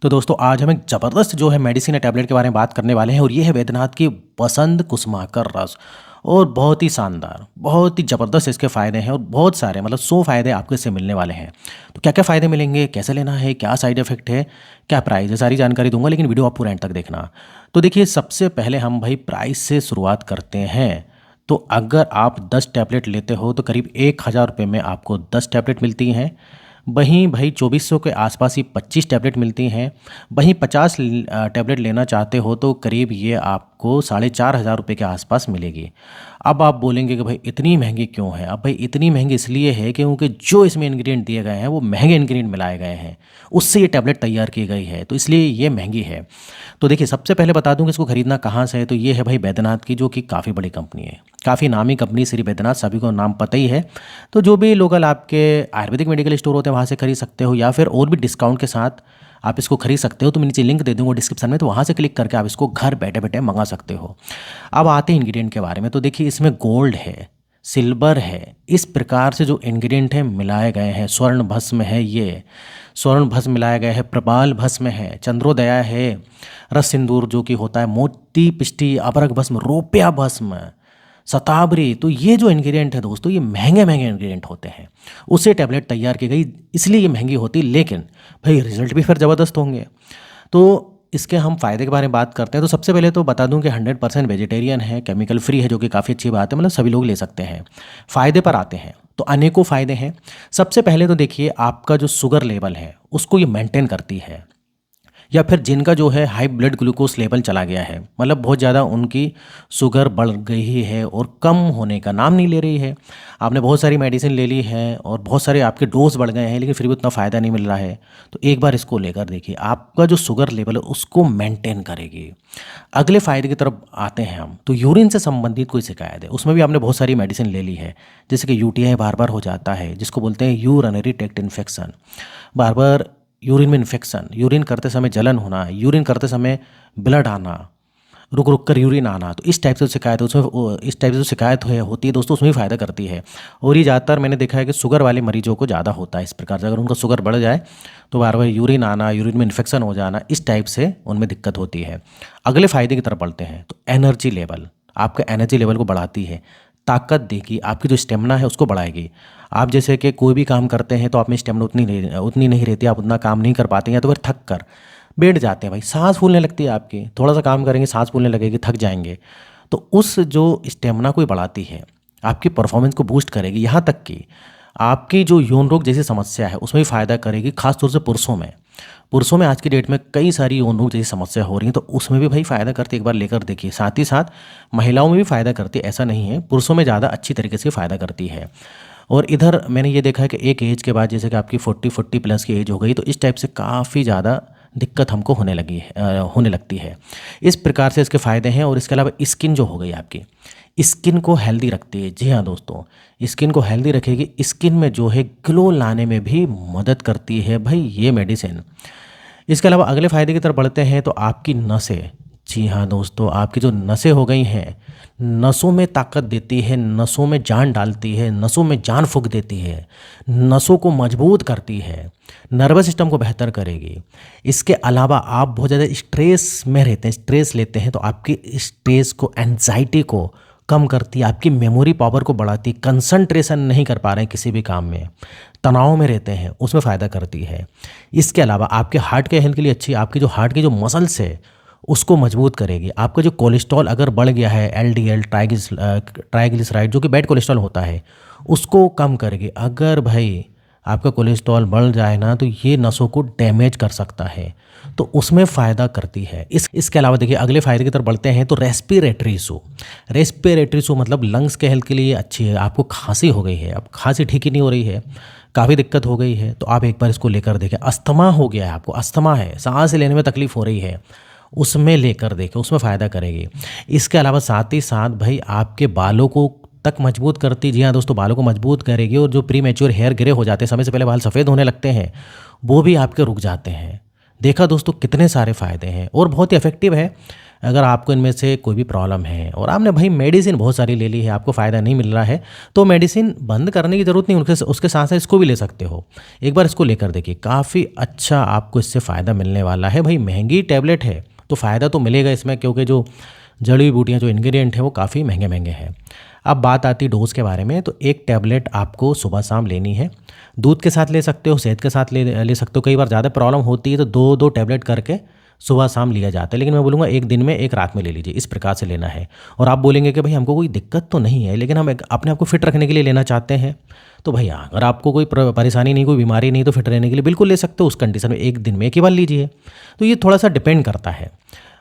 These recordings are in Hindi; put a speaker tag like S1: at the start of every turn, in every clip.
S1: तो दोस्तों आज हम एक ज़बरदस्त जो है मेडिसिन या टैबलेट के बारे में बात करने वाले हैं और ये है वैद्यनाथ की बसंत कुसुमाकर रस। और बहुत ही शानदार, बहुत ही ज़बरदस्त इसके फ़ायदे हैं और बहुत सारे मतलब 100 फ़ायदे आपको इससे मिलने वाले हैं। तो क्या क्या फ़ायदे मिलेंगे, कैसे लेना है, क्या साइड इफ़ेक्ट है, क्या प्राइस है, सारी जानकारी दूंगा, लेकिन वीडियो आप पूरा एंड तक देखना। तो देखिए, सबसे पहले हम भाई प्राइस से शुरुआत करते हैं। तो अगर आप 10 टैबलेट लेते हो तो करीब 1000 रुपये में आपको 10 टैबलेट मिलती हैं। वहीं भाई 2400 के आसपास ही 25 टैबलेट मिलती हैं। वहीं 50 टैबलेट लेना चाहते हो तो करीब ये आपको 4500 रुपये के आसपास मिलेगी। अब आप बोलेंगे कि भाई इतनी महंगी क्यों है? अब भाई इतनी महंगी इसलिए है क्योंकि जो इसमें इंग्रेडिएंट दिए गए हैं वो महंगे इंग्रेडिएंट मिलाए गए हैं, उससे ये टैबलेट तैयार की गई है, तो इसलिए ये महंगी है। तो देखिए, सबसे पहले बता दूं कि इसको खरीदना कहाँ से है। तो ये है भाई वैद्यनाथ की, जो कि काफ़ी बड़ी कंपनी है, काफ़ी नामी कंपनी श्री वैद्यनाथ, सभी को नाम पता ही है। तो जो भी लोकल आपके आयुर्वेदिक मेडिकल स्टोर होते हैं वहाँ से खरीद सकते हो, या फिर और भी डिस्काउंट के साथ आप इसको खरीद सकते हो। तो मैं नीचे लिंक दे दूंगा डिस्क्रिप्शन में, तो वहाँ से क्लिक करके आप इसको घर बैठे बैठे मंगा सकते हो। अब आते हैं इंग्रेडिएंट के बारे में। तो देखिए, इसमें गोल्ड है, सिल्वर है, इस प्रकार से जो इंग्रेडिएंट हैं मिलाए गए हैं। स्वर्ण भस्म है, ये स्वर्ण भस्म मिलाया गया है, प्रबाल भस्म है, चंद्रोदया है, रस सिंदूर जो कि होता है, मोती पिष्टी, अबरक भस्म, रोपिया भस्म, शतावरी। तो ये जो इंग्रेडिएंट है दोस्तों, ये महंगे महंगे इंग्रेडिएंट होते हैं, उससे टैबलेट तैयार की गई, इसलिए ये महंगी होती, लेकिन भाई रिजल्ट भी फिर ज़बरदस्त होंगे। तो इसके हम फ़ायदे के बारे में बात करते हैं। तो सबसे पहले तो बता दूं कि 100% वेजिटेरियन है, केमिकल फ्री है, जो कि काफ़ी अच्छी बात है, मतलब सभी लोग ले सकते हैं। फ़ायदे पर आते हैं तो अनेकों फ़ायदे हैं। सबसे पहले तो देखिए, आपका जो शुगर लेवल है उसको ये मेंटेन करती है, या फिर जिनका जो है हाई ब्लड ग्लूकोज लेवल चला गया है, मतलब बहुत ज़्यादा उनकी शुगर बढ़ गई है और कम होने का नाम नहीं ले रही है। आपने बहुत सारी मेडिसिन ले ली है और बहुत सारे आपके डोज बढ़ गए हैं, लेकिन फिर भी उतना फ़ायदा नहीं मिल रहा है, तो एक बार इसको लेकर देखिए, आपका जो शुगर लेवल है उसको मेंटेन करेगी। अगले फ़ायदे की तरफ आते हैं हम। तो यूरिन से संबंधित कोई शिकायत है, उसमें भी आपने बहुत सारी मेडिसिन ले ली है, जैसे कि यूटीआई बार बार हो जाता है, जिसको बोलते हैं यूरिनरी ट्रैक्ट इन्फेक्शन, बार बार यूरिन में इन्फेक्शन, यूरिन करते समय जलन होना, यूरिन करते समय ब्लड आना, रुक रुक कर यूरिन आना, तो इस टाइप से शिकायत है उसमें, इस टाइप से जो शिकायत होती है दोस्तों, उसमें भी फ़ायदा करती है। और ये ज़्यादातर मैंने देखा है कि शुगर वाले मरीजों को ज़्यादा होता है। इस प्रकार से अगर उनका शुगर बढ़ जाए तो बार बार यूरिन आना, यूरिन में इन्फेक्शन हो जाना, इस टाइप से उनमें दिक्कत होती है। अगले फ़ायदे की तरफ बढ़ते हैं। तो एनर्जी लेवल, आपका एनर्जी लेवल को बढ़ाती है, ताकत देगी, आपकी जो स्टेमिना है उसको बढ़ाएगी। आप जैसे कि कोई भी काम करते हैं तो आप में स्टेमिना उतनी नहीं रहती, आप उतना काम नहीं कर पाते हैं, या तो फिर थक कर बैठ जाते हैं, भाई सांस फूलने लगती है आपकी, थोड़ा सा काम करेंगे सांस फूलने लगेगी, थक जाएंगे। तो उस जो स्टेमिना को बढ़ाती है, आपकी परफॉर्मेंस को बूस्ट करेगी, यहाँ तक कि आपकी जो यौन रोग जैसी समस्या है उसमें भी फ़ायदा करेगी, खासतौर से पुरुषों में आज की डेट में कई सारी यौन रोग जैसी समस्या हो रही है, तो उसमें भी भाई फ़ायदा करती है, एक बार लेकर देखिए। साथ ही साथ महिलाओं में भी फ़ायदा करती है, ऐसा नहीं है, पुरुषों में ज़्यादा अच्छी तरीके से फ़ायदा करती है। और इधर मैंने ये देखा है कि एक एज के बाद, जैसे कि आपकी 40 प्लस की एज हो गई, तो इस टाइप से काफ़ी ज़्यादा दिक्कत हमको होने लगती है। इस प्रकार से इसके फ़ायदे हैं। और इसके अलावा स्किन जो हो गई आपकी, स्किन को हेल्दी रखती है। जी हाँ दोस्तों, स्किन को हेल्दी रखेगी, स्किन में जो है ग्लो लाने में भी मदद करती है भाई ये मेडिसिन। इसके अलावा अगले फ़ायदे की तरफ बढ़ते हैं। तो आपकी नसें, जी हाँ दोस्तों, आपकी जो नसें हो गई हैं, नसों में ताकत देती है, नसों में जान डालती है, नसों में जान फूँक देती है, नसों को मजबूत करती है, नर्वस सिस्टम को बेहतर करेगी। इसके अलावा आप बहुत ज़्यादा स्ट्रेस में रहते हैं, स्ट्रेस लेते हैं, तो आपकी स्ट्रेस को, एंजाइटी को कम करती है, आपकी मेमोरी पावर को बढ़ाती है, कंसंट्रेशन नहीं कर पा रहे हैं किसी भी काम में, तनाव में रहते हैं, उसमें फ़ायदा करती है। इसके अलावा आपके हार्ट के हेल्थ के लिए अच्छी, आपकी जो हार्ट की जो मसल्स है उसको मजबूत करेगी। आपका जो कोलेस्ट्रॉल अगर बढ़ गया है, एलडीएल ट्राइग्लिसराइड जो कि बैड कोलेस्ट्रॉल होता है, उसको कम करेगी। अगर भाई आपका कोलेस्ट्रॉल बढ़ जाए ना, तो ये नसों को डैमेज कर सकता है, तो उसमें फ़ायदा करती है। इसके अलावा देखिए, अगले फ़ायदे की तरफ बढ़ते हैं। तो रेस्पिरेटरी इशू मतलब लंग्स के हेल्थ के लिए अच्छी है। आपको खांसी हो गई है, अब खांसी ठीक ही नहीं हो रही है, काफ़ी दिक्कत हो गई है, तो आप एक बार इसको लेकर देखें। अस्थमा हो गया है, आपको अस्थमा है, सांस लेने में तकलीफ हो रही है, उसमें लेकर देखें, उसमें फ़ायदा करेगी। इसके अलावा साथ ही साथ भाई आपके बालों को तक मजबूत करती, जी हाँ दोस्तों, बालों को मजबूत करेगी। और जो प्री मैच्योर हेयर ग्रे हो जाते हैं, समय से पहले बाल सफ़ेद होने लगते हैं, वो भी आपके रुक जाते हैं। देखा दोस्तों, कितने सारे फ़ायदे हैं और बहुत ही इफेक्टिव है। अगर आपको इनमें से कोई भी प्रॉब्लम है और आपने भाई मेडिसिन बहुत सारी ले ली है, आपको फ़ायदा नहीं मिल रहा है, तो मेडिसिन बंद करने की ज़रूरत नहीं, उनके उसके साथ साथ इसको भी ले सकते हो। एक बार इसको लेकर देखिए, काफ़ी अच्छा आपको इससे फ़ायदा मिलने वाला है। भाई महंगी टैबलेट है तो फ़ायदा तो मिलेगा इसमें, क्योंकि जो जड़ी बूटियाँ, जो इंग्रेडिएंट हैं वो काफ़ी महंगे महंगे हैं। अब बात आती है डोज़ के बारे में, तो एक टैबलेट आपको सुबह शाम लेनी है। दूध के साथ ले सकते हो, शहद के साथ ले ले सकते हो। कई बार ज़्यादा प्रॉब्लम होती है तो दो दो टैबलेट करके सुबह शाम लिया जाता है, लेकिन मैं बोलूँगा एक दिन में एक रात में ले लीजिए, इस प्रकार से लेना है। और आप बोलेंगे कि भाई हमको कोई दिक्कत तो नहीं है, लेकिन हम अपने आप को फिट रखने के लिए लेना चाहते हैं, तो भैया अगर आपको कोई परेशानी नहीं, कोई बीमारी नहीं, तो फिट रहने के लिए बिल्कुल ले सकते हो। उस कंडीशन में एक दिन में एक ही बार लीजिए। तो ये थोड़ा सा डिपेंड करता है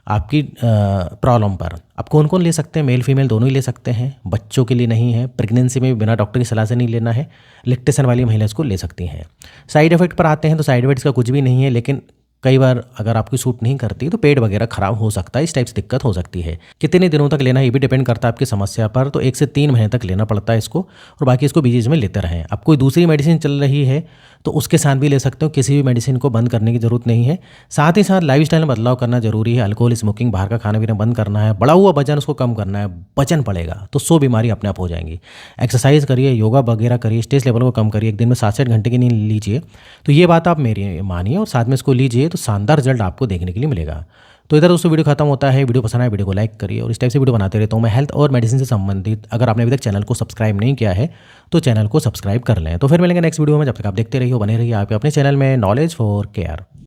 S1: आपकी प्रॉब्लम पर। अब कौन कौन ले सकते हैं, मेल फीमेल दोनों ही ले सकते हैं। बच्चों के लिए नहीं है, प्रेगनेंसी में भी बिना डॉक्टर की सलाह से नहीं लेना है। लैक्टेशन वाली महिला इसको ले सकती हैं। साइड इफेक्ट पर आते हैं तो साइड इफेक्ट्स का कुछ भी नहीं है, लेकिन कई बार अगर आपकी सूट नहीं करती तो पेट वगैरह खराब हो सकता है, इस टाइप से दिक्कत हो सकती है। कितने दिनों तक लेना है ये भी डिपेंड करता है आपकी समस्या पर, तो 1 से 3 महीने तक लेना पड़ता है इसको, और बाकी इसको बीच बीच में लेते रहें। अब कोई दूसरी मेडिसिन चल रही है तो उसके साथ भी ले सकते हो, किसी भी मेडिसिन को बंद करने की ज़रूरत नहीं है। साथ ही साथ लाइफस्टाइल में बदलाव करना जरूरी है। अल्कोहल, स्मोकिंग, बाहर का खाना पीना बंद करना है। बढ़ा हुआ वजन उसको कम करना है। वजन पड़ेगा तो 100 बीमारी अपने आप हो जाएंगी। एक्सरसाइज करिए, योगा वगैरह करिए, स्ट्रेस लेवल को कम करिए। एक दिन में 7 से 8 घंटे की नींद लीजिए। तो ये बात आप मेरी मानिए और साथ में इसको लीजिए, तो शानदार रिजल्ट आपको देखने के लिए मिलेगा। तो इधर दोस्तों वीडियो खत्म होता है। वीडियो पसंद आए वीडियो को लाइक करिए, और इस टाइप से वीडियो बनाते रहता हूँ मैं हेल्थ और मेडिसिन से संबंधित। अगर आपने अभी तक चैनल को सब्सक्राइब नहीं किया है तो चैनल को सब्सक्राइब कर लें। तो फिर मिलेंगे नेक्स्ट वीडियो में, जब तक आप देखते रहिए, बने रहिए आप अपने चैनल में नॉलेज फॉर केयर।